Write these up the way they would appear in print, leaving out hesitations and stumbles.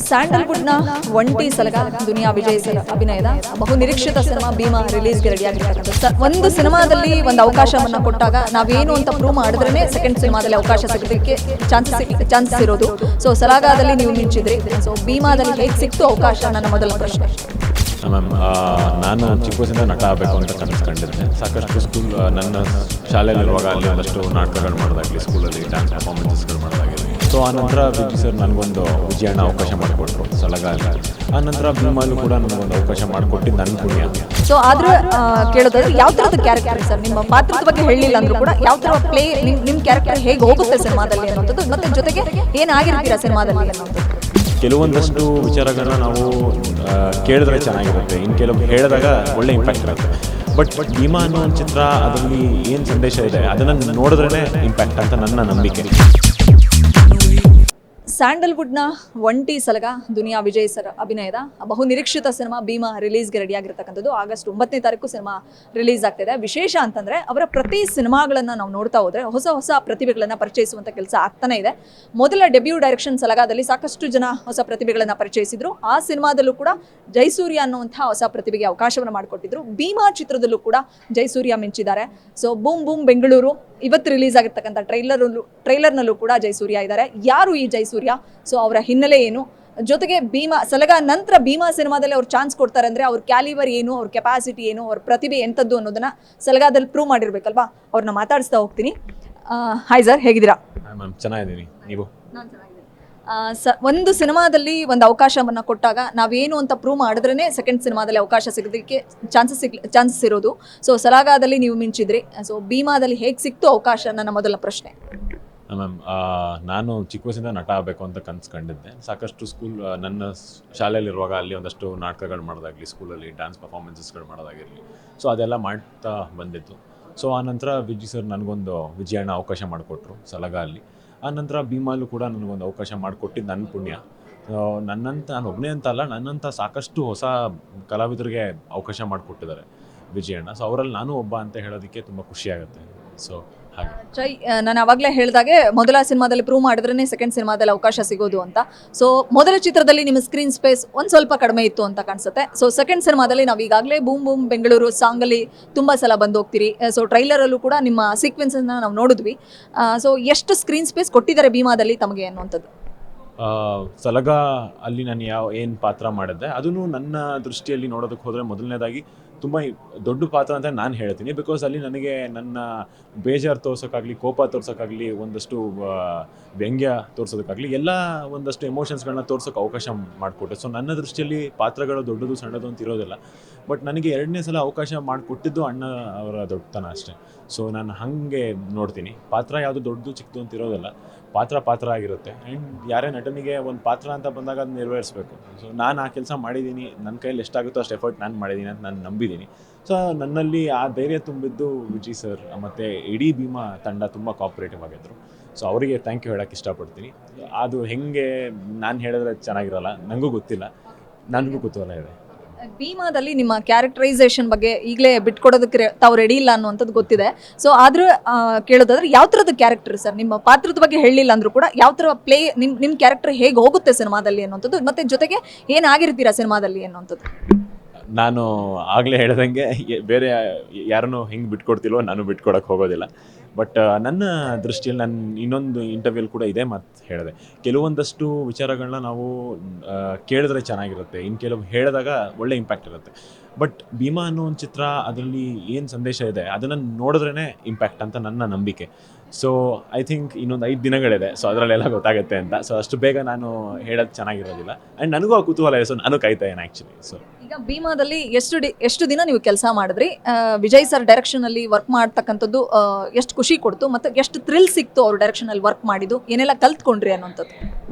ಸ್ಯಾಂಡಲ್ವುಡ್ನ ಒಂಟಿ ಸಲಗ ದುನಿಯಾ ವಿಜಯ್ ಸರ್ ಅಭಿನಯದ ಬಹು ನಿರೀಕ್ಷಿತ ಸಿನಿಮಾ ಭೀಮಾ ರಿಲೀಸ್ಗೆ ರೆಡಿಯಾಗಿರ್ತಕ್ಕಂಥ ಒಂದು ಸಿನಿಮಾದಲ್ಲಿ ಒಂದು ಅವಕಾಶವನ್ನು ಕೊಟ್ಟಾಗ ನಾವೇನು ಅಂತ ಪ್ರೂವ್ ಮಾಡಿದ್ರೇ ಸೆಕೆಂಡ್ ಸಿನಿಮಾದಲ್ಲಿ ಅವಕಾಶ ಸಿಗೋದಕ್ಕೆ ಚಾನ್ಸಸ್ ಇರೋದು. ಸೊ ಸಲಾಗಾದಲ್ಲಿ ನೀವು ಮಿಂಚಿದ್ರಿ, ಸೊ ಭೀಮಾದಲ್ಲಿ ಹೇಗೆ ಸಿಕ್ತು ಅವಕಾಶ? ನನ್ನ ಮೊದಲ ಪ್ರಶ್ನೆ. ಮ್ಯಾಮ್, ನಾನು ಚಿಕ್ಕ ವಯಸ್ಸಿಂದ ನಟ ಆಗಬೇಕು ಅಂತ ಕನಸ್ಕೊಂಡಿದ್ದೆ. ಸಾಕಷ್ಟು ನನ್ನ ಶಾಲೆಯಲ್ಲಿರುವಾಗ ಅಲ್ಲಿ ಒಂದಷ್ಟು ನಾಟಕಗಳು ಮಾಡೋದಾಗಲಿ, ಸ್ಕೂಲಲ್ಲಿ ಡ್ಯಾನ್ಸ್ ಪರ್ಫಾರ್ಮೆನ್ಸಸ್ಗಳು ಮಾಡೋದಾಗಲಿ. ಸೊ ಆ ನಂತರ ವಿಜಯ್ ಸರ್ ನನಗೊಂದು ವಿಜಯಣ್ಣ ಅವಕಾಶ ಮಾಡಿಕೊಟ್ರು ಸಲಗಾಲಿ. ಆ ನಂತರ ಭೀಮಾಲು ಕೂಡ ನನಗೊಂದು ಅವಕಾಶ ಮಾಡಿಕೊಟ್ಟಿದ್ದು ನನ್ನ ಪುಣ್ಯ. ಸೊ ಆದ್ರೆ ಕೇಳೋದಾದ್ರೆ ಯಾವ ಥರದ ಕ್ಯಾರೆಕ್ಟರ್ ಸರ್? ನಿಮ್ಮ ಪಾತ್ರದ ಬಗ್ಗೆ ಹೇಳಿಲ್ಲ ಅಂದ್ರೂ ಕೂಡ ಯಾವ ಥರ ಪ್ಲೇ ನಿಮ್ಮ ಕ್ಯಾರೆಕ್ಟರ್ ಹೇಗೆ ಹೋಗುತ್ತೆ ಸಿನಿಮಾದಲ್ಲಿ ಅನ್ನೋದು, ಮತ್ತೆ ಜೊತೆಗೆ ಏನಾಗಿರ್ತೀರಾ ಸಿನಿಮಾದಲ್ಲಿ ಅನ್ನೋದು? ಕೆಲವೊಂದಷ್ಟು ವಿಚಾರಗಳನ್ನ ನಾವು ಕೇಳಿದ್ರೆ ಚೆನ್ನಾಗಿರುತ್ತೆ, ಇನ್ನು ಕೆಲವು ಹೇಳಿದಾಗ ಒಳ್ಳೆ ಇಂಪ್ಯಾಕ್ಟ್ ಇರುತ್ತೆ. ಬಟ್ ಭೀಮಾ ಅನ್ನೋ ಒಂದು ಚಿತ್ರ, ಅದರಲ್ಲಿ ಏನು ಸಂದೇಶ ಇದೆ ಅದನ್ನು ನೋಡಿದ್ರೇ ಇಂಪ್ಯಾಕ್ಟ್ ಅಂತ ನನ್ನ ನಂಬಿಕೆ. ಸ್ಯಾಂಡಲ್ವುಡ್ನ ಒಂಟಿ ಸಲಗ ದುನಿಯಾ ವಿಜಯ್ ಸರ್ ಅಭಿನಯದ ಬಹು ನಿರೀಕ್ಷಿತ ಸಿನಿಮಾ ಭೀಮಾ ರಿಲೀಸ್ಗೆ ರೆಡಿಯಾಗಿರ್ತಕ್ಕಂಥದ್ದು. ಆಗಸ್ಟ್ 9ನೇ ತಾರೀಕು ಸಿನಿಮಾ ರಿಲೀಸ್ ಆಗ್ತಿದೆ. ವಿಶೇಷ ಅಂತಂದರೆ ಅವರ ಪ್ರತಿ ಸಿನಿಮಾಗಳನ್ನು ನಾವು ನೋಡ್ತಾ ಹೋದರೆ ಹೊಸ ಹೊಸ ಪ್ರತಿಭೆಗಳನ್ನು ಪರಿಚಯಿಸುವಂಥ ಕೆಲಸ ಆಗ್ತಾನೆ ಇದೆ. ಮೊದಲ ಡೆಬ್ಯೂ ಡೈರೆಕ್ಷನ್ ಸಲಗಾದಲ್ಲಿ ಸಾಕಷ್ಟು ಜನ ಹೊಸ ಪ್ರತಿಭೆಗಳನ್ನು ಪರಿಚಯಿಸಿದ್ರು. ಆ ಸಿನಿಮಾದಲ್ಲೂ ಕೂಡ ಜಯಸೂರ್ಯ ಅನ್ನುವಂಥ ಹೊಸ ಪ್ರತಿಭೆಗೆ ಅವಕಾಶವನ್ನು ಮಾಡಿಕೊಟ್ಟಿದ್ರು. ಭೀಮಾ ಚಿತ್ರದಲ್ಲೂ ಕೂಡ ಜಯಸೂರ್ಯ ಮಿಂಚಿದ್ದಾರೆ. ಸೊ ಬೂಮ್ ಬೂಮ್ ಬೆಂಗಳೂರು ಇವತ್ತು ರಿಲೀಸ್ ಆಗಿರ್ತಕ್ಕಂಥ ಟ್ರೈಲರ್ನಲ್ಲೂ ಕೂಡ ಜಯಸೂರ್ಯ ಇದ್ದಾರೆ. ಯಾರು ಈ ಜಯಸೂರ್ಯ? ಸೊ ಅವರ ಹಿನ್ನೆಲೆ ಏನು, ಜೊತೆಗೆ ಭೀಮಾ ಸಲಗ ನಂತರ ಭೀಮಾ ಸಿನಿಮಾದಲ್ಲಿ ಅವ್ರು ಚಾನ್ಸ್ ಕೊಡ್ತಾರೆ ಅಂದರೆ ಅವ್ರ ಕ್ಯಾಲಿಬರ್ ಏನು, ಅವ್ರ ಕೆಪಾಸಿಟಿ ಏನು, ಅವ್ರ ಪ್ರತಿಭೆ ಎಂಥದ್ದು ಅನ್ನೋದನ್ನ ಸಲಗಾದಲ್ಲಿ ಪ್ರೂವ್ ಮಾಡಿರ್ಬೇಕಲ್ವಾ? ಅವ್ರನ್ನ ಮಾತಾಡಿಸ್ತಾ ಹೋಗ್ತೀನಿ. ಹಾಯ್ ಸರ್, ಹೇಗಿದ್ದೀರಾ? ಮ್ಯಾಮ್, ಚೆನ್ನಾಗಿದ್ದೀನಿ. ನೀವು? ಒಂದು ಸಿನಿಮಾದಲ್ಲಿ ಒಂದು ಅವಕಾಶವನ್ನು ಕೊಟ್ಟಾಗ ನಾವೇನು ಅಂತ ಪ್ರೂವ್ ಮಾಡಿದ್ರೇ ಸೆಕೆಂಡ್ ಸಿನಿಮಾದಲ್ಲಿ ಅವಕಾಶ ಸಿಗೋದಕ್ಕೆ ಚಾನ್ಸಸ್ ಇರೋದು. ಸೊ ಸಲಾಗಾದಲ್ಲಿ ನೀವು ಮಿಂಚಿದ್ರಿ, ಸೊ ಭೀಮಾದಲ್ಲಿ ಹೇಗೆ ಸಿಕ್ತು ಅವಕಾಶ? ನನ್ನ ಮೊದಲ ಪ್ರಶ್ನೆ. ಮ್ಯಾಮ್, ನಾನು ಚಿಕ್ಕ ವಯಸ್ಸಿಂದ ನಟ ಆಗಬೇಕು ಅಂತ ಕನಸ್ಕೊಂಡಿದ್ದೆ. ಸಾಕಷ್ಟು ನನ್ನ ಶಾಲೆಯಲ್ಲಿರುವಾಗ ಅಲ್ಲಿ ಒಂದಷ್ಟು ನಾಟಕಗಳು ಮಾಡೋದಾಗಲಿ, ಸ್ಕೂಲಲ್ಲಿ ಡ್ಯಾನ್ಸ್ ಪರ್ಫಾರ್ಮೆನ್ಸಸ್ಗಳು ಮಾಡೋದಾಗಿರಲಿ. ಸೊ ಅದೆಲ್ಲ ಮಾಡ್ತಾ ಬಂದಿತ್ತು. ಸೊ ಆ ನಂತರ ವಿಜಯ್ ಸರ್ ನನಗೊಂದು ವಿಜಯಣ್ಣ ಅವಕಾಶ ಮಾಡಿಕೊಟ್ರು ಸಲಗಾಲಿ. ಆ ನಂತರ ಭೀಮಾಲು ಕೂಡ ನನಗೊಂದು ಅವಕಾಶ ಮಾಡಿಕೊಟ್ಟಿದ್ದು ನನ್ನ ಪುಣ್ಯ. ನಾನು ಒಬ್ಬನೇ ಅಂತ ಅಲ್ಲ, ನನ್ನಂಥ ಸಾಕಷ್ಟು ಹೊಸ ಕಲಾವಿದರಿಗೆ ಅವಕಾಶ ಮಾಡಿಕೊಟ್ಟಿದ್ದಾರೆ ವಿಜಯಣ್ಣ. ಸೊ ಅವರಲ್ಲಿ ನಾನು ಒಬ್ಬ ಅಂತ ಹೇಳೋದಕ್ಕೆ ತುಂಬ ಖುಷಿಯಾಗುತ್ತೆ. ಸೊ ಹಾಗೆ ನಾನು ಆವಾಗಲೇ ಹೇಳಿದಾಗೆ ಮೊದಲ ಸಿನಿಮಾದಲ್ಲಿ ಪ್ರೂವ್ ಮಾಡಿದ್ರೇ ಸೆಕೆಂಡ್ ಸಿನಿಮಾದಲ್ಲಿ ಅವಕಾಶ ಸಿಗೋದು ಅಂತ. ಸೊ ಮೊದಲ ಚಿತ್ರದಲ್ಲಿ ನಿಮ್ಮ ಸ್ಕ್ರೀನ್ ಸ್ಪೇಸ್ ಒಂದು ಸ್ವಲ್ಪ ಕಡಿಮೆ ಇತ್ತು ಅಂತ ಕಾಣಿಸುತ್ತೆ. ಸೊ ಸೆಕೆಂಡ್ ಸಿನಿಮಾದಲ್ಲಿ ನಾವು ಈಗಾಗಲೇ ಬೂಮ್ ಬೂಮ್ ಬೆಂಗಳೂರು ಸಾಂಗಲ್ಲಿ ತುಂಬ ಸಲ ಬಂದು ಹೋಗ್ತೀರಿ. ಸೊ ಟ್ರೈಲರಲ್ಲೂ ಕೂಡ ನಿಮ್ಮ ಸೀಕ್ವೆನ್ಸನ್ನು ನಾವು ನೋಡಿದ್ವಿ. ಸೊ ಎಷ್ಟು ಸ್ಕ್ರೀನ್ ಸ್ಪೇಸ್ ಕೊಟ್ಟಿದ್ದಾರೆ ಭೀಮಾದಲ್ಲಿ ತಮಗೆ ಅನ್ನುವಂಥದ್ದು? ಸಲಗ ಅಲ್ಲಿ ನಾನು ಏನು ಪಾತ್ರ ಮಾಡಿದ್ದೆ ಅದನ್ನು ನನ್ನ ದೃಷ್ಟಿಯಲ್ಲಿ ನೋಡೋದಕ್ಕೆ ಹೋದರೆ ಮೊದಲನೇದಾಗಿ ತುಂಬ ದೊಡ್ಡ ಪಾತ್ರ ಅಂತ ನಾನು ಹೇಳ್ತೀನಿ. ಬಿಕಾಸ್ ಅಲ್ಲಿ ನನಗೆ ನನ್ನ ಬೇಜಾರು ತೋರ್ಸೋಕ್ಕಾಗಲಿ, ಕೋಪ ತೋರ್ಸೋಕ್ಕಾಗಲಿ, ಒಂದಷ್ಟು ವ್ಯಂಗ್ಯ ತೋರ್ಸೋದಕ್ಕಾಗಲಿ, ಎಲ್ಲ ಒಂದಷ್ಟು ಎಮೋಷನ್ಸ್ಗಳನ್ನ ತೋರ್ಸೋಕ್ಕೆ ಅವಕಾಶ ಮಾಡಿಕೊಟ್ಟೆ. ಸೊ ನನ್ನ ದೃಷ್ಟಿಯಲ್ಲಿ ಪಾತ್ರಗಳು ದೊಡ್ಡದು ಸಣ್ಣದು ಅಂತ ಇರೋದಿಲ್ಲ. ಬಟ್ ನನಗೆ 2ನೇ ಸಲ ಅವಕಾಶ ಮಾಡಿಕೊಟ್ಟಿದ್ದು ಅಣ್ಣ ಅವರ ದೊಡ್ಡತನ ಅಷ್ಟೇ. ಸೊ ನಾನು ಹಾಗೆ ನೋಡ್ತೀನಿ, ಪಾತ್ರ ಯಾವುದು ದೊಡ್ಡದು ಚಿಕ್ಕದು ಅಂತ ಇರೋದಿಲ್ಲ, ಪಾತ್ರ ಆಗಿರುತ್ತೆ. ಆ್ಯಂಡ್ ಯಾರೇ ನಟನಿಗೆ ಒಂದು ಪಾತ್ರ ಅಂತ ಬಂದಾಗ ಅದು ನೆರವೇರಿಸಬೇಕು. ಸೊ ನಾನು ಆ ಕೆಲಸ ಮಾಡಿದ್ದೀನಿ, ನನ್ನ ಕೈಯಲ್ಲಿ ಎಷ್ಟಾಗುತ್ತೋ ಅಷ್ಟು ಎಫರ್ಟ್ ನಾನು ಮಾಡಿದ್ದೀನಿ ಅಂತ ನಾನು ನಂಬಿದ್ದೀನಿ. ಸೊ ನನ್ನಲ್ಲಿ ಆ ಧೈರ್ಯ ತುಂಬಿದ್ದು ವಿಜಯ್ ಸರ್ ಮತ್ತು ಇಡೀ ಭೀಮಾ ತಂಡ ತುಂಬ ಕೋಆಪ್ರೇಟಿವ್ ಆಗಿದ್ರು. ಸೊ ಅವರಿಗೆ ಥ್ಯಾಂಕ್ ಯು ಹೇಳೋಕ್ಕೆ ಇಷ್ಟಪಡ್ತೀನಿ. ಅದು ಹೆಂಗೆ ನಾನು ಹೇಳಿದ್ರೆ ಚೆನ್ನಾಗಿರಲ್ಲ, ನನಗೂ ಗೊತ್ತಿಲ್ಲ, ನನಗೂ ಕುತೂಹಲ ಇದೆ. ಭೀಮಾದಲ್ಲಿ ನಿಮ್ಮ ಕ್ಯಾರೆಕ್ಟರೈಸೇಷನ್ ಬಗ್ಗೆ ಈಗಲೇ ಬಿಟ್ಕೊಡೋದಕ್ಕೆ ತಾವು ರೆಡಿ ಇಲ್ಲ ಅನ್ನುವಂಥದ್ದು ಗೊತ್ತಿದೆ. ಸೊ ಆದರೂ ಕೇಳೋದಾದ್ರೆ ಯಾವ ಥರದ ಕ್ಯಾರೆಕ್ಟರ್ ಸರ್? ನಿಮ್ಮ ಪಾತ್ರದ ಬಗ್ಗೆ ಹೇಳಿಲ್ಲ ಅಂದರೂ ಕೂಡ ಯಾವ ಥರ ಪ್ಲೇ ನಿಮ್ಮ ಕ್ಯಾರೆಕ್ಟರ್ ಹೇಗೆ ಹೋಗುತ್ತೆ ಸಿನಿಮಾದಲ್ಲಿ ಅನ್ನುವಂಥದ್ದು, ಮತ್ತು ಜೊತೆಗೆ ಏನಾಗಿರ್ತೀರಾ ಸಿನಿಮಾದಲ್ಲಿ ಅನ್ನುವಂಥದ್ದು? ನಾನು ಆಗಲೇ ಹೇಳ್ದಂಗೆ ಬೇರೆ ಯಾರನ್ನೂ ಹೆಂಗೆ ಬಿಟ್ಕೊಡ್ತಿಲ್ವೋ ನಾನು ಬಿಟ್ಕೊಡಕ್ಕೆ ಹೋಗೋದಿಲ್ಲ. ಬಟ್ ನನ್ನ ದೃಷ್ಟಿಯಲ್ಲಿ ನಾನು ಇನ್ನೊಂದು ಇಂಟರ್ವ್ಯೂಲ್ ಕೂಡ ಇದೇ ಮಾತು ಹೇಳಿದೆ, ಕೆಲವೊಂದಷ್ಟು ವಿಚಾರಗಳನ್ನ ನಾವು ಕೇಳಿದ್ರೆ ಚೆನ್ನಾಗಿರುತ್ತೆ, ಇನ್ನು ಕೆಲವು ಹೇಳಿದಾಗ ಒಳ್ಳೆ ಇಂಪ್ಯಾಕ್ಟ್ ಇರುತ್ತೆ. ಬಟ್ ಭೀಮಾ ಅನ್ನೋ ಒಂದು ಚಿತ್ರ, ಅದರಲ್ಲಿ ಏನು ಸಂದೇಶ ಇದೆ ಅದನ್ನು ನೋಡಿದ್ರೇ ಇಂಪ್ಯಾಕ್ಟ್ ಅಂತ ನನ್ನ ನಂಬಿಕೆ. ಸೊ ಐ ಥಿಂಕ್ ಇನ್ನೊಂದು 5 ದಿನಗಳಿದೆ, ಸೊ ಅದರಲ್ಲೆಲ್ಲ ಗೊತ್ತಾಗುತ್ತೆ ಅಂತ. ಸೊ ಅಷ್ಟು ಬೇಗ ನಾನು ಹೇಳೋದು ಚೆನ್ನಾಗಿರೋದಿಲ್ಲ. ಆ್ಯಂಡ್ ನನಗೂ ಆ ಕುತೂಹಲ ಇದೆ, ಸೊ ನಾನು ಕಾಯ್ತಾ ಇದ್ದೇನೆ ಆ್ಯಕ್ಚುಲಿ. ಸೊ ಈಗ ಭೀಮಾದಲ್ಲಿ ಎಷ್ಟು ದಿನ ನೀವು ಕೆಲಸ ಮಾಡಿದ್ರಿ? ವಿಜಯ್ ಸರ್ ಡೈರೆಕ್ಷನಲ್ಲಿ ವರ್ಕ್ ಮಾಡ್ತಕ್ಕಂಥದ್ದು ಎಷ್ಟು ಖುಷಿ ಕೊಡ್ತು, ಮತ್ತು ಎಷ್ಟು ಥ್ರಿಲ್ ಸಿಕ್ತು ಅವ್ರ ಡೈರೆಕ್ಷನಲ್ಲಿ ವರ್ಕ್ ಮಾಡಿದ್ದು, ಏನೆಲ್ಲ ಕಲ್ತ್ಕೊಂಡ್ರಿ ಅನ್ನೋಂಥದ್ದು?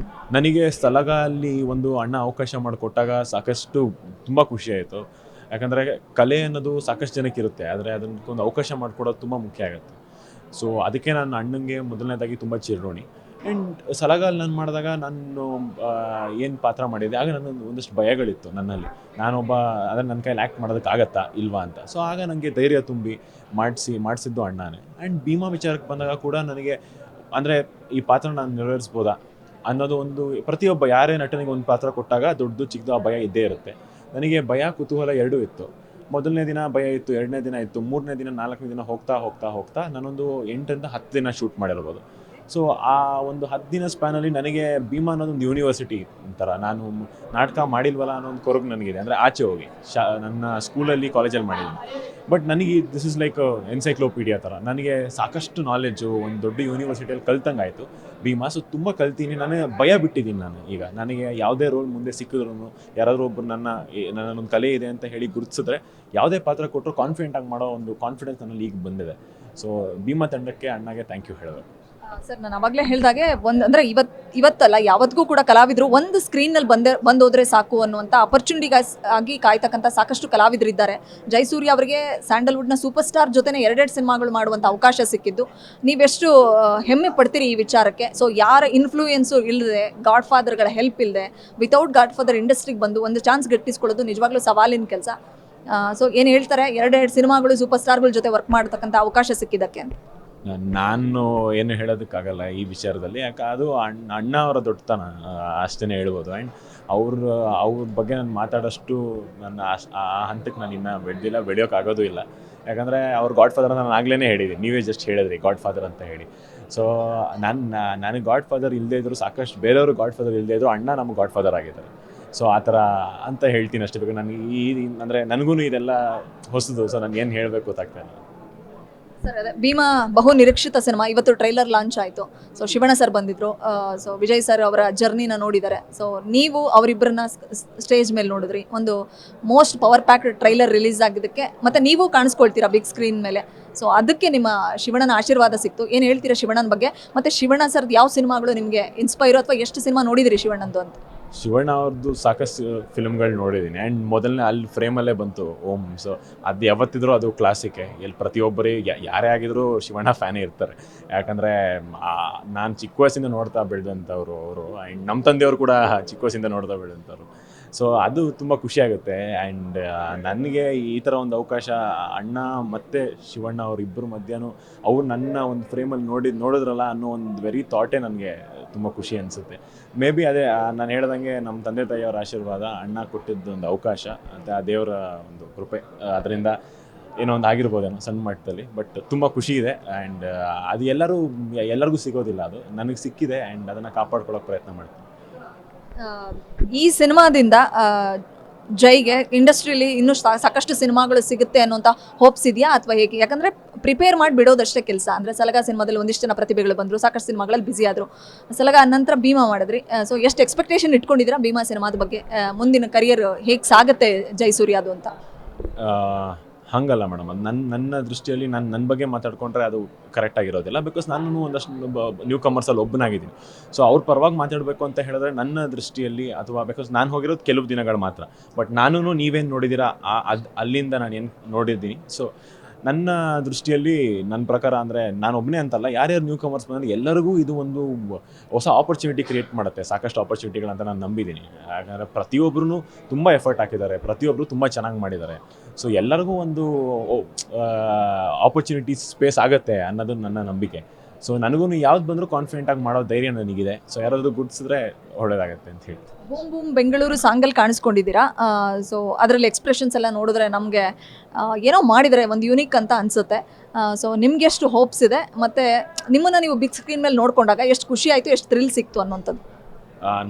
ನನಗೆ ಸಲಗ ಅಲ್ಲಿ ಒಂದು ಅಣ್ಣ ಅವಕಾಶ ಮಾಡಿಕೊಟ್ಟಾಗ ಸಾಕಷ್ಟು ತುಂಬ ಖುಷಿ ಆಯಿತು. ಯಾಕಂದರೆ ಕಲೆ ಅನ್ನೋದು ಸಾಕಷ್ಟು ಜನಕ್ಕೆ ಇರುತ್ತೆ, ಆದರೆ ಅದಕ್ಕೊಂದು ಅವಕಾಶ ಮಾಡಿಕೊಡೋದು ತುಂಬ ಮುಖ್ಯ ಆಗುತ್ತೆ. ಸೊ ಅದಕ್ಕೆ ನಾನು ಅಣ್ಣಂಗೆ ಮೊದಲನೇದಾಗಿ ತುಂಬ ಚಿರೋಣಿ. ಆ್ಯಂಡ್ ಸಲಗಾಲ್ ನಾನು ಮಾಡಿದಾಗ ನಾನು ಏನು ಪಾತ್ರ ಮಾಡಿದೆ ಆಗ ನನ್ನ ಒಂದಷ್ಟು ಭಯಗಳಿತ್ತು ನನ್ನಲ್ಲಿ, ನಾನೊಬ್ಬ ಅದನ್ನು ನನ್ನ ಕೈಲಿ ಆ್ಯಕ್ಟ್ ಮಾಡೋದಕ್ಕಾಗತ್ತಾ ಇಲ್ವಾ ಅಂತ. ಸೊ ಆಗ ನನಗೆ ಧೈರ್ಯ ತುಂಬಿ ಮಾಡಿಸಿದ್ದು ಅಣ್ಣನೇ. ಆ್ಯಂಡ್ ಭೀಮಾ ವಿಚಾರಕ್ಕೆ ಬಂದಾಗ ಕೂಡ ನನಗೆ ಅಂದರೆ ಈ ಪಾತ್ರ ನಾನು ನೆರವೇರಿಸ್ಬೋದಾ, ಅನ್ನೋದು ಒಂದು ಪ್ರತಿಯೊಬ್ಬ ಯಾರೇ ನಟನಿಗೆ ಒಂದು ಪಾತ್ರ ಕೊಟ್ಟಾಗ ದೊಡ್ಡದು ಚಿಕ್ಕದು ಆ ಭಯ ಇದ್ದೇ ಇರುತ್ತೆ. ನನಗೆ ಭಯ ಕುತೂಹಲ ಎರಡೂ ಇತ್ತು. ಮೊದಲನೇ ದಿನ ಭಯ ಇತ್ತು, ಎರಡನೇ ದಿನ ಇತ್ತು, ಮೂರನೇ ದಿನ, ನಾಲ್ಕನೇ ದಿನ ಹೋಗ್ತಾ ನಾನೊಂದು 8ರಿಂದ 10 ದಿನ ಶೂಟ್ ಮಾಡಿರ್ಬೋದು. ಸೊ ಆ ಒಂದು 10 ದಿನ ಸ್ಪ್ಯಾನಲ್ಲಿ ನನಗೆ ಭೀಮಾ ಅನ್ನೋದೊಂದು ಯೂನಿವರ್ಸಿಟಿ ಒಂಥರ. ನಾನು ನಾಟಕ ಮಾಡಿಲ್ವಲ್ಲ ಅನ್ನೋ ಒಂದು ಕೊರಗು ನನಗಿದೆ. ಅಂದರೆ ಆಚೆ ಹೋಗಿ ನನ್ನ ಸ್ಕೂಲಲ್ಲಿ ಕಾಲೇಜಲ್ಲಿ ಮಾಡಿದ್ದೀನಿ. ಬಟ್ ನನಗೆ ದಿಸ್ ಇಸ್ ಲೈಕ್ ಎನ್ಸೈಕ್ಲೋಪೀಡಿಯಾ ಥರ. ನನಗೆ ಸಾಕಷ್ಟು ನಾಲೆಡ್ಜು ಒಂದು ದೊಡ್ಡ ಯೂನಿವರ್ಸಿಟಿಯಲ್ಲಿ ಕಲ್ತಂಗೆ ಆಯಿತು ಭೀಮಾ. ಸೊ ತುಂಬ ಕಲ್ತೀನಿ. ನಾನು ಭಯ ಬಿಟ್ಟಿದ್ದೀನಿ. ನಾನು ಈಗ ನನಗೆ ಯಾವುದೇ ರೋಲ್ ಮುಂದೆ ಸಿಕ್ಕಿದ್ರು, ಯಾರಾದರೂ ಒಬ್ಬರು ನನ್ನೊಂದು ಕಲೆ ಇದೆ ಅಂತ ಹೇಳಿ ಗುರುತಿಸಿದ್ರೆ ಯಾವುದೇ ಪಾತ್ರ ಕೊಟ್ಟರು ಕಾನ್ಫಿಡೆಂಟಾಗಿ ಮಾಡೋ ಒಂದು ಕಾನ್ಫಿಡೆನ್ಸ್ ನನ್ನಲ್ಲಿ ಈಗ ಬಂದಿದೆ. ಸೊ ಭೀಮಾ ತಂಡಕ್ಕೆ ಅಣ್ಣಗೆ ಥ್ಯಾಂಕ್ ಯು ಹೇಳಬೇಕು. ಸರ್, ನಾನು ಅವಾಗಲೇ ಹೇಳಿದಾಗೆ ಅಂದರೆ ಇವತ್ತಲ್ಲ ಯಾವತ್ತಿಗೂ ಕೂಡ ಕಲಾವಿದರು ಒಂದು ಸ್ಕ್ರೀನಲ್ಲಿ ಬಂದೋದ್ರೆ ಸಾಕು ಅನ್ನುವಂಥ ಆಪರ್ಚುನಿಟಿಗಾಗಿ ಕಾಯ್ತಕ್ಕಂಥ ಸಾಕಷ್ಟು ಕಲಾವಿದರು ಇದ್ದಾರೆ. ಜಯಸೂರ್ಯ ಅವರಿಗೆ ಸ್ಯಾಂಡಲ್ವುಡ್ನ ಸೂಪರ್ ಸ್ಟಾರ್ ಜೊತೆನೇ 2 ಸಿನಿಮಾಗಳು ಮಾಡುವಂಥ ಅವಕಾಶ ಸಿಕ್ಕಿದ್ದು. ನೀವೆಷ್ಟು ಹೆಮ್ಮೆ ಪಡ್ತೀರಿ ಈ ವಿಚಾರಕ್ಕೆ? ಸೊ ಯಾರ ಇನ್ಫ್ಲೂಯೆನ್ಸು ಇಲ್ಲದೆ, ಗಾಡ್ ಫಾದರ್ಗಳ ಹೆಲ್ಪ್ ಇಲ್ಲದೆ, ವಿತೌಟ್ ಗಾಡ್ ಫಾದರ್ ಇಂಡಸ್ಟ್ರಿಗೆ ಬಂದು ಒಂದು ಚಾನ್ಸ್ ಗಿಟ್ಟಿಸ್ಕೊಳ್ಳೋದು ನಿಜವಾಗ್ಲೂ ಸವಾಲಿನ ಕೆಲಸ. ಸೊ ಏನು ಹೇಳ್ತಾರೆ 2 ಸಿನಿಮಾಗಳು ಸೂಪರ್ ಸ್ಟಾರ್ಗಳ ಜೊತೆ ವರ್ಕ್ ಮಾಡತಕ್ಕಂಥ ಅವಕಾಶ ಸಿಕ್ಕಿದ್ದಕ್ಕೆ? ನಾನು ಏನು ಹೇಳೋದಕ್ಕಾಗಲ್ಲ ಈ ವಿಚಾರದಲ್ಲಿ. ಯಾಕೆ ಅದು ಅಣ್ಣ ಅವರ ದೊಡ್ಡತನ ಅಷ್ಟೇ ಹೇಳ್ಬೋದು. ಆ್ಯಂಡ್ ಅವ್ರ ಬಗ್ಗೆ ನಾನು ಮಾತಾಡೋಷ್ಟು ನನ್ನ ಆ ಹಂತಕ್ಕೆ ನಾನು ಇನ್ನೂ ಬೆಳೆಯೋಕ್ಕಾಗೋದು ಇಲ್ಲ. ಯಾಕಂದರೆ ಅವ್ರ ಗಾಡ್ ಫಾದರ್ ನಾನು ಆಗಲೇ ಹೇಳಿದ್ದೀನಿ, ನೀವೇ ಜಸ್ಟ್ ಹೇಳಿದ್ರಿ ಗಾಡ್ ಫಾದರ್ ಅಂತ ಹೇಳಿ. ಸೊ ನನಗೆ ಗಾಡ್ ಫಾದರ್ ಇಲ್ಲದೇ ಇದ್ರು, ಸಾಕಷ್ಟು ಬೇರೆಯವರು ಗಾಡ್ ಫಾದರ್ ಇಲ್ಲದೇ ಇದ್ರು, ಅಣ್ಣ ನಮ್ಗೆ ಗಾಡ್ ಫಾದರ್ ಆಗಿದ್ದಾರೆ. ಸೊ ಆ ಥರ ಅಂತ ಹೇಳ್ತೀನಿ ಅಷ್ಟೇ. ಬೇಕು ನನಗೆ ಅಂದರೆ ನನಗೂ ಇದೆಲ್ಲ ಹೊಸದು. ಸೊ ನಾನು ಏನು ಹೇಳಬೇಕು ಗೊತ್ತಾಗ್ತಾ ಇಲ್ಲ. ಸರ್, ಅದೇ ಭೀಮಾ ಬಹು ನಿರೀಕ್ಷಿತ ಸಿನಿಮಾ. ಇವತ್ತು ಟ್ರೈಲರ್ ಲಾಂಚ್ ಆಯಿತು. ಸೊ ಶಿವಣ್ಣ ಸರ್ ಬಂದಿದ್ರು. ಸೊ ವಿಜಯ್ ಸರ್ ಅವರ ಜರ್ನಿನ ನೋಡಿದ್ದಾರೆ. ಸೊ ನೀವು ಅವರಿಬ್ಬರನ್ನ ಸ್ಟೇಜ್ ಮೇಲೆ ನೋಡಿದ್ರಿ. ಒಂದು most power packed trailer release ಆಗಿದ್ದಕ್ಕೆ ಮತ್ತು ನೀವು ಕಾಣಿಸ್ಕೊಳ್ತೀರಾ ಬಿಗ್ ಸ್ಕ್ರೀನ್ ಮೇಲೆ. ಸೊ ಅದಕ್ಕೆ ನಿಮ್ಮ ಶಿವಣ್ಣನ ಆಶೀರ್ವಾದ ಸಿಕ್ತು. ಏನು ಹೇಳ್ತೀರಾ ಶಿವಣ್ಣನ ಬಗ್ಗೆ? ಮತ್ತು ಶಿವಣ್ಣ ಸರ್ದು ಯಾವ ಸಿನಿಮಾಗಳು ನಿಮಗೆ ಇನ್ಸ್ಪೈರು, ಅಥವಾ ಎಷ್ಟು ಸಿನಿಮಾ ನೋಡಿದಿರಿ ಶಿವಣ್ಣಂದು ಅಂತ? ಶಿವಣ್ಣ ಅವ್ರದ್ದು ಸಾಕಷ್ಟು ಫಿಲ್ಮ್ಗಳು ನೋಡಿದ್ದೀನಿ. ಆ್ಯಂಡ್ ಮೊದಲನೇ ಅಲ್ಲಿ ಫ್ರೇಮಲ್ಲೇ ಬಂತು ಓಂ. ಸೊ ಅದು ಯಾವತ್ತಿದ್ರೂ ಅದು ಕ್ಲಾಸಿಕ್ಕೆ. ಪ್ರತಿಯೊಬ್ಬರಿಗೆ ಯಾರೇ ಆಗಿದ್ರು ಶಿವಣ್ಣ ಫ್ಯಾನೇ ಇರ್ತಾರೆ. ಯಾಕಂದರೆ ನಾನು ಚಿಕ್ಕ ವಯಸ್ಸಿಂದ ನೋಡ್ತಾ ಬೆಳೆದಂಥವ್ರು ಅವರು. ಆ್ಯಂಡ್ ನಮ್ಮ ತಂದೆಯವರು ಕೂಡ ಚಿಕ್ಕ ವಯಸ್ಸಿಂದ ನೋಡ್ತಾ ಬೆಳೆದಂಥವ್ರು. ಸೊ ಅದು ತುಂಬ ಖುಷಿಯಾಗುತ್ತೆ. ಆ್ಯಂಡ್ ನನಗೆ ಈ ಥರ ಒಂದು ಅವಕಾಶ ಅಣ್ಣ ಮತ್ತು ಶಿವಣ್ಣ ಅವರಿಬ್ಬರು ಮಧ್ಯಾಹ್ನ ಅವ್ರು ನನ್ನ ಒಂದು ಫ್ರೇಮಲ್ಲಿ ನೋಡಿದ್ರಲ್ಲ ಅನ್ನೋ ಒಂದು ವೆರಿ ಥಾಟೇ ನನಗೆ ತುಂಬ ಖುಷಿ ಅನಿಸುತ್ತೆ. ಮೇ ಬಿ ಅದೇ ನಾನು ಹೇಳ್ದಂಗೆ ನಮ್ಮ ತಂದೆ ತಾಯಿಯವರ ಆಶೀರ್ವಾದ, ಅಣ್ಣ ಕೊಟ್ಟಿದ್ದು ಒಂದು ಅವಕಾಶ ಮತ್ತು ಆ ದೇವರ ಒಂದು ಕೃಪೆ, ಅದರಿಂದ ಏನೋ ಒಂದು ಆಗಿರ್ಬೋದೇನೋ ಸಣ್ಣ ಮಟ್ಟದಲ್ಲಿ. ಬಟ್ ತುಂಬ ಖುಷಿ ಇದೆ. ಆ್ಯಂಡ್ ಅದು ಎಲ್ಲರಿಗೂ ಸಿಗೋದಿಲ್ಲ. ಅದು ನನಗೆ ಸಿಕ್ಕಿದೆ. ಆ್ಯಂಡ್ ಅದನ್ನು ಕಾಪಾಡ್ಕೊಳ್ಳೋಕೆ ಪ್ರಯತ್ನ ಮಾಡ್ತೀನಿ. ಈ ಸಿನಿಮಾದಿಂದ ಜೈಗೆ ಇಂಡಸ್ಟ್ರಿಯಲ್ಲಿ ಇನ್ನೂ ಸಾಕಷ್ಟು ಸಿನಿಮಾಗಳು ಸಿಗುತ್ತೆ ಅನ್ನೋಂಥ ಹೋಪ್ಸ್ ಇದೆಯಾ, ಅಥವಾ ಹೇಗೆ? ಯಾಕಂದರೆ ಪ್ರಿಪೇರ್ ಮಾಡಿ ಬಿಡೋದಷ್ಟೇ ಕೆಲಸ. ಅಂದರೆ ಸಲಗ ಸಿನಿಮಾದಲ್ಲಿ ಒಂದಿಷ್ಟು ಜನ ಪ್ರತಿಭೆಗಳು ಬಂದರು, ಸಾಕಷ್ಟು ಸಿನಿಮಾಗಳಲ್ಲಿ ಬ್ಯುಸಿ ಆದರು. ಸಲಗ ನಂತರ ಭೀಮಾ ಮಾಡಿದ್ರಿ. ಸೊ ಎಷ್ಟು ಎಕ್ಸ್ಪೆಕ್ಟೇಷನ್ ಇಟ್ಕೊಂಡಿದ್ದೀರಾ ಭೀಮಾ ಸಿನಿಮಾದ ಬಗ್ಗೆ? ಮುಂದಿನ ಕರಿಯರ್ ಹೇಗೆ ಸಾಗುತ್ತೆ ಜಯಸೂರ್ಯದು ಅಂತ? ಹಾಗಲ್ಲ ಮೇಡಮ್, ಅದು ನನ್ನ ದೃಷ್ಟಿಯಲ್ಲಿ ನನ್ನ ಬಗ್ಗೆ ಮಾತಾಡ್ಕೊಂಡ್ರೆ ಅದು ಕರೆಕ್ಟಾಗಿರೋದಿಲ್ಲ. ಬಿಕಾಸ್ ನಾನು ಒಂದಷ್ಟು ನ್ಯೂ ಕಮರ್ಸಲ್ಲಿ ಒಬ್ಬನಾಗಿದ್ದೀನಿ. ಸೊ ಅವ್ರ ಪರವಾಗಿ ಮಾತಾಡಬೇಕು ಅಂತ ಹೇಳಿದ್ರೆ ನನ್ನ ದೃಷ್ಟಿಯಲ್ಲಿ, ಅಥವಾ ಬಿಕಾಸ್ ನಾನು ಹೋಗಿರೋದು ಕೆಲವು ದಿನಗಳು ಮಾತ್ರ. ಬಟ್ ನಾನು ನೀವೇನು ನೋಡಿದ್ದೀರಾ ಅಲ್ಲಿಂದ ನಾನು ಏನು ನೋಡಿದ್ದೀನಿ. ಸೊ ನನ್ನ ದೃಷ್ಟಿಯಲ್ಲಿ ನನ್ನ ಪ್ರಕಾರ ಅಂದರೆ ನಾನು ಒಬ್ಬನೇ ಅಂತಲ್ಲ, ಯಾರ್ಯಾರು ನ್ಯೂ ಕಮರ್ಸ್ ಬಂದರೆ ಎಲ್ಲರಿಗೂ ಇದು ಒಂದು ಹೊಸ ಆಪರ್ಚುನಿಟಿ ಕ್ರಿಯೇಟ್ ಮಾಡುತ್ತೆ. ಸಾಕಷ್ಟು ಆಪರ್ಚುನಿಟಿಗಳಂತ ನಾನು ನಂಬಿದ್ದೀನಿ. ಯಾಕಂದರೆ ಪ್ರತಿಯೊಬ್ಬರೂ ತುಂಬ ಎಫರ್ಟ್ ಹಾಕಿದ್ದಾರೆ, ಪ್ರತಿಯೊಬ್ಬರು ತುಂಬ ಚೆನ್ನಾಗಿ ಮಾಡಿದ್ದಾರೆ. ಸೊ ಎಲ್ಲರಿಗೂ ಒಂದು ಆಪರ್ಚುನಿಟಿ ಸ್ಪೇಸ್ ಆಗುತ್ತೆ ಅನ್ನೋದು ನನ್ನ ನಂಬಿಕೆ. ಸೊ ನನಗೂ ಯಾವ್ದು ಬಂದರೂ ಕಾನ್ಫಿಡೆಂಟಾಗಿ ಮಾಡೋ ಧೈರ್ಯ ನನಗಿದೆ. ಸೊ ಯಾರಾದರೂ ಗುಡ್ಸಿದ್ರೆ ಒಳ್ಳೇದಾಗತ್ತೆ ಅಂತ ಹೇಳಿ. ಬೂಮ್ ಬೂಮ್ ಬೆಂಗಳೂರು ಸಾಂಗಲ್ಲಿ ಕಾಣಿಸ್ಕೊಂಡಿದ್ದೀರಾ. ಸೊ ಅದರಲ್ಲಿ ಎಕ್ಸ್ಪ್ರೆಷನ್ಸ್ ಎಲ್ಲ ನೋಡಿದ್ರೆ ನಮಗೆ ಏನೋ ಮಾಡಿದರೆ ಒಂದು ಯೂನಿಕ್ ಅಂತ ಅನಿಸುತ್ತೆ. ಸೊ ನಿಮ್ಗೆ ಎಷ್ಟು ಹೋಪ್ಸ್ ಇದೆ, ಮತ್ತು ನಿಮ್ಮನ್ನು ನೀವು ಬಿಗ್ ಸ್ಕ್ರೀನ್ ಮೇಲೆ ನೋಡ್ಕೊಂಡಾಗ ಎಷ್ಟು ಖುಷಿ ಆಯಿತು, ಎಷ್ಟು ಥ್ರಿಲ್ ಸಿಕ್ತು ಅನ್ನೋಂಥದ್ದು?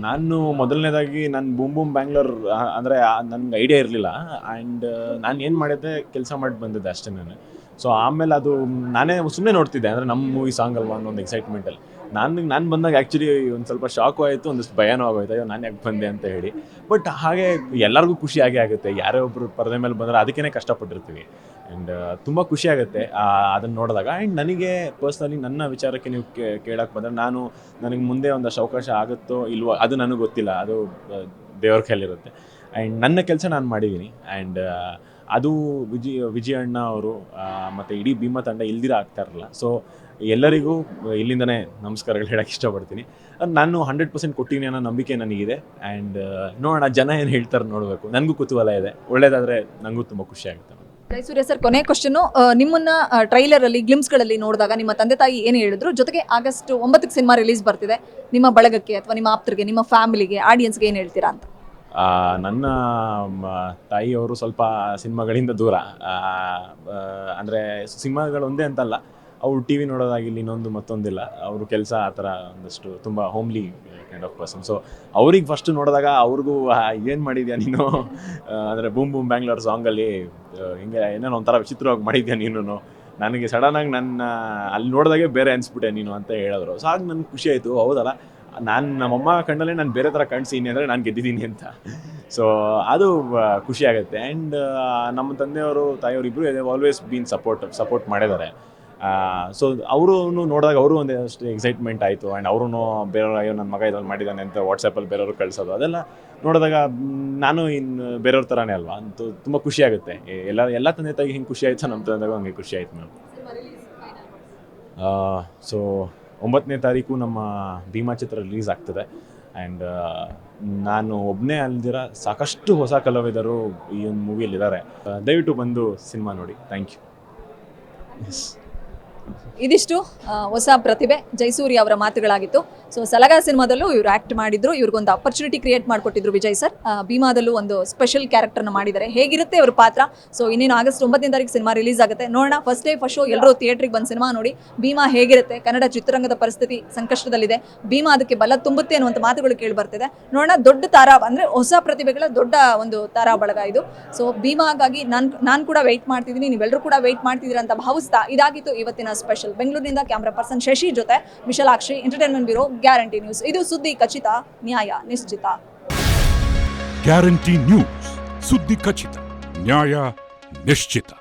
ನಾನು ಮೊದಲನೇದಾಗಿ ನಾನು ಬೂಮ್ ಬೂಮ್ ಬ್ಯಾಂಗ್ಳೂರ್ ಅಂದರೆ ನನಗೆ ಐಡಿಯಾ ಇರಲಿಲ್ಲ. ಆ್ಯಂಡ್ ನಾನು ಏನು ಮಾಡಿದ್ದೆ, ಕೆಲಸ ಮಾಡಿ ಬಂದಿದ್ದೆ ಅಷ್ಟೇ ನಾನು. ಸೊ ಆಮೇಲೆ ಅದು ನಾನೇ ಸುಮ್ಮನೆ ನೋಡ್ತಿದ್ದೆ. ಅಂದರೆ ನಮ್ಮ ಮೂವಿ ಸಾಂಗ್ ಅಲ್ವಾ ಅನ್ನೋ ಒಂದು ಎಕ್ಸೈಟ್ಮೆಂಟಲ್ಲಿ ನಾನು ಬಂದಾಗ ಆ್ಯಕ್ಚುಲಿ ಒಂದು ಸ್ವಲ್ಪ ಶಾಕು ಆಯಿತು, ಒಂದಷ್ಟು ಭಯನೂ ಆಗೋಯ್ತು, ಅಯ್ಯೋ ನಾನು ಯಾಕೆ ಬಂದೆ ಅಂತ ಹೇಳಿ. ಬಟ್ ಹಾಗೆ ಎಲ್ಲರಿಗೂ ಖುಷಿ ಆಗೇ ಆಗುತ್ತೆ. ಯಾರೇ ಒಬ್ಬರು ಪರದೆ ಮೇಲೆ ಬಂದರೆ ಅದಕ್ಕೇ ಕಷ್ಟಪಟ್ಟಿರ್ತೀವಿ. ಆ್ಯಂಡ್ ತುಂಬ ಖುಷಿ ಆಗುತ್ತೆ ಅದನ್ನು ನೋಡಿದಾಗ. ಆ್ಯಂಡ್ ನನಗೆ ಪರ್ಸ್ನಲಿ ನನ್ನ ವಿಚಾರಕ್ಕೆ ನೀವು ಕೇಳೋಕ್ಕೆ ಬಂದರೆ, ನನಗೆ ಮುಂದೆ ಒಂದಷ್ಟು ಅವಕಾಶ ಆಗುತ್ತೋ ಇಲ್ವೋ ಅದು ನನಗೆ ಗೊತ್ತಿಲ್ಲ. ಅದು ದೇವ್ರ ಕೈಲಿರುತ್ತೆ. ಆ್ಯಂಡ್ ನನ್ನ ಕೆಲಸ ನಾನು ಮಾಡಿದ್ದೀನಿ. ಆ್ಯಂಡ್ ಅದು ವಿಜಯ್ ಅಣ್ಣ ಅವರು ಮತ್ತು ಇಡೀ ಭೀಮಾ ತಂಡ ಇಲ್ದಿರ ಆಗ್ತಾ ಇರಲ್ಲ. ಸೊ ಎಲ್ಲರಿಗೂ ಇಲ್ಲಿಂದನೇ ನಮಸ್ಕಾರಗಳು ಹೇಳೋಕ್ಕೆ ಇಷ್ಟಪಡ್ತೀನಿ. ನಾನು 100% ಕೊಟ್ಟಿದ್ದೀನಿ ಅನ್ನೋ ನಂಬಿಕೆ ನನಗಿದೆ. ಆ್ಯಂಡ್ ನೋಡೋಣ ಜನ ಏನು ಹೇಳ್ತಾರೆ ನೋಡಬೇಕು. ನನಗೂ ಕುತೂಹಲ ಇದೆ. ಒಳ್ಳೇದಾದರೆ ನನಗೂ ತುಂಬ ಖುಷಿ ಆಗುತ್ತೆ. ಜಯಸೂರ್ಯ ಸರ್, ಕೊನೆ ಕ್ವಶನ್. ನಿಮ್ಮನ್ನ ಟ್ರೈಲರ್ ಅಲ್ಲಿ ಗ್ಲಿಮ್ಸ್ಗಳಲ್ಲಿ ನೋಡಿದಾಗ ನಿಮ್ಮ ತಂದೆ ತಾಯಿ ಏನು ಹೇಳಿದ್ರು, ಜೊತೆಗೆ ಆಗಸ್ಟ್ 9ಕ್ಕೆ ಸಿನಿಮಾ ರಿಲೀಸ್ ಬರ್ತಿದೆ, ನಿಮ್ಮ ಬಳಗಕ್ಕೆ ಅಥವಾ ನಿಮ್ಮ ಆಪ್ತರಿಗೆ, ನಿಮ್ಮ ಫ್ಯಾಮಿಲಿಗೆ, ಆಡಿಯನ್ಸ್ಗೆ ಏನು ಹೇಳ್ತೀರಾ ಅಂತ? ನನ್ನ ತಾಯಿಯವರು ಸ್ವಲ್ಪ ಸಿನಿಮಾಗಳಿಂದ ದೂರ, ಅಂದರೆ ಸಿನಿಮಾಗಳು ಒಂದೇ ಅಂತಲ್ಲ, ಅವ್ರು ಟಿ ವಿ ನೋಡೋದಾಗಿಲ್ಲ, ಇನ್ನೊಂದು ಮತ್ತೊಂದಿಲ್ಲ, ಅವರು ಕೆಲಸ ಆ ಥರ ಒಂದಷ್ಟು ತುಂಬ homely kind of person. So ಅವ್ರಿಗೆ ಫಸ್ಟ್ ನೋಡಿದಾಗ ಅವ್ರಿಗೂ ಏನು ಮಾಡಿದ್ಯಾ ನೀನು, ಅಂದರೆ ಬೂಮ್ ಬೂಮ್ ಬ್ಯಾಂಗ್ಳೂರ್ ಸಾಂಗಲ್ಲಿ ಹಿಂಗೆ ಏನೇನೋ ಒಂಥರ ವಿಚಿತ್ರವಾಗಿ ಮಾಡಿದ್ಯಾ ನೀನು, ನನಗೆ ಸಡನ್ನಾಗಿ ನನ್ನ ಅಲ್ಲಿ ನೋಡಿದಾಗೆ ಬೇರೆ ಅನಿಸ್ಬಿಟ್ಟೆ ನೀನು ಅಂತ ಹೇಳಿದ್ರು. ಸೊ ಆಗ ನನಗೆ ಖುಷಿ ಆಯಿತು, ಹೌದಲ್ಲ ನಮ್ಮಮ್ಮ ಕಣ್ಣಲ್ಲೇ ನಾನು ಬೇರೆ ಥರ ಕಾಣಿಸ್ತೀನಿ ಅಂದರೆ ನಾನು ಗೆದ್ದಿದ್ದೀನಿ ಅಂತ. ಸೊ ಅದು ಖುಷಿ ಆಗುತ್ತೆ. ಆ್ಯಂಡ್ ನಮ್ಮ ತಂದೆಯವರು ತಾಯಿಯವರು ಇಬ್ಬರು ಆಲ್ವೇಸ್ ಬೀನ್ ಸಪೋರ್ಟ್ ಮಾಡಿದ್ದಾರೆ. ಸೊ ಅವರು ನೋಡಿದಾಗ ಅವರು ಒಂದಷ್ಟು ಎಕ್ಸೈಟ್ಮೆಂಟ್ ಆಯಿತು. ಆ್ಯಂಡ್ ಅವರು ಬೇರೆಯವ್ರು ಅಯ್ಯೋ ನನ್ನ ಮಗ ಇದ್ರಲ್ಲಿ ಮಾಡಿದ್ದಾನೆ ಅಂತ ವಾಟ್ಸಪ್ಪಲ್ಲಿ ಬೇರೆಯವ್ರು ಕಳಿಸೋದು, ಅದೆಲ್ಲ ನೋಡಿದಾಗ ನಾನು ಇನ್ನು ಬೇರೆಯವ್ರ ಥರನೇ ಅಲ್ವಾ ಅಂತ ತುಂಬ ಖುಷಿ ಆಗುತ್ತೆ. ಎಲ್ಲ ತಂದೆ ತಾಯಿಗೆ ಹಿಂಗೆ ಖುಷಿ ಆಯಿತು, ನಮ್ಮ ತಂದೆಗೂ ಹಂಗೆ ಖುಷಿ ಆಯಿತು ಮ್ಯಾಮ್. ಸೊ 9ನೇ ತಾರೀಕು ನಮ್ಮ ಭೀಮಾ ಚಿತ್ರ ರಿಲೀಸ್ ಆಗ್ತದೆ. ಆ್ಯಂಡ್ ನಾನು ಒಬ್ಬನೇ ಅಲ್ದಿರ ಸಾಕಷ್ಟು ಹೊಸ ಕಲಾವಿದರು ಈ ಒಂದು ಮೂವಿಯಲ್ಲಿದ್ದಾರೆ. ದಯವಿಟ್ಟು ಬಂದು ಸಿನಿಮಾ ನೋಡಿ. Thank you. ಎಸ್, ಇದಿಷ್ಟು ಹೊಸ ಪ್ರತಿಭೆ ಜಯಸೂರ್ಯ ಅವರ ಮಾತುಗಳಾಗಿತ್ತು. ಸೊ ಸಲಗಾ ಸಿನಿಮಾದಲ್ಲೂ ಇವರು ಆ್ಯಕ್ಟ್ ಮಾಡಿದ್ರು, ಇವ್ರಿಗೊಂದು ಅಪರ್ಚುನಿಟಿ ಕ್ರಿಯೇಟ್ ಮಾಡಿಕೊಟ್ಟಿದ್ರು ವಿಜಯ್ ಸರ್. ಭೀಮಾದಲ್ಲೂ ಒಂದು ಸ್ಪೆಷಲ್ ಕ್ಯಾರೆಕ್ಟರ್ನ ಮಾಡಿದ್ದಾರೆ. ಹೇಗಿರುತ್ತೆ ಅವ್ರ ಪಾತ್ರ? ಸೊ ಇನ್ನೇನು ಆಗಸ್ಟ್ 9ನೇ ತಾರೀಕು ಸಿನಿಮಾ ರಿಲೀಸ್ ಆಗುತ್ತೆ, ನೋಡೋಣ. ಫಸ್ಟ್ ಡೇ ಫಸ್ಟ್ ಶೋ ಎಲ್ಲರೂ ಥಿಯೇಟ್ರಿಗೆ ಬಂದು ಸಿನಿಮಾ ನೋಡಿ ಭೀಮಾ ಹೇಗಿರುತ್ತೆ, ಕನ್ನಡ ಚಿತ್ರರಂಗದ ಪರಿಸ್ಥಿತಿ ಸಂಕಷ್ಟದಲ್ಲಿದೆ, ಭೀಮಾ ಅದಕ್ಕೆ ಬಲ ತುಂಬುತ್ತೆ ಅನ್ನುವಂಥ ಮಾತುಗಳು ಕೇಳಿ ಬರ್ತಿದೆ. ನೋಡೋಣ, ದೊಡ್ಡ ತಾರಾ ಅಂದರೆ ಹೊಸ ಪ್ರತಿಭೆಗಳ ದೊಡ್ಡ ಒಂದು ತಾರಾ ಬಳಗ ಇದು. ಸೊ ಭೀಮಾಗಾಗಿ ನಾನು ಕೂಡ ವೆಯ್ಟ್ ಮಾಡ್ತಿದ್ದೀನಿ, ನೀವೆಲ್ಲರೂ ಕೂಡ ವೆಯ್ಟ್ ಮಾಡ್ತಿದ್ದೀರಾ ಅಂತ ಭಾವಿಸ್ತಾ ಇದಾಗಿತ್ತು ಇವತ್ತಿನ ಸ್ಪೆಷಲ್. ಬೆಂಗಳೂರಿನಿಂದ ಕ್ಯಾಮ್ರಾ ಪರ್ಸನ್ ಶಶಿ ಜೊತೆ Vishalakshi, entertainment bureau, guarantee news. ಇದು ಸುದ್ದಿ ಖಚಿತ, ನ್ಯಾಯ ನಿಶ್ಚಿತ. ಗ್ಯಾರಂಟಿ ನ್ಯೂಸ್, ಸುದ್ದಿ ಖಚಿತ, ನ್ಯಾಯ ನಿಶ್ಚಿತ.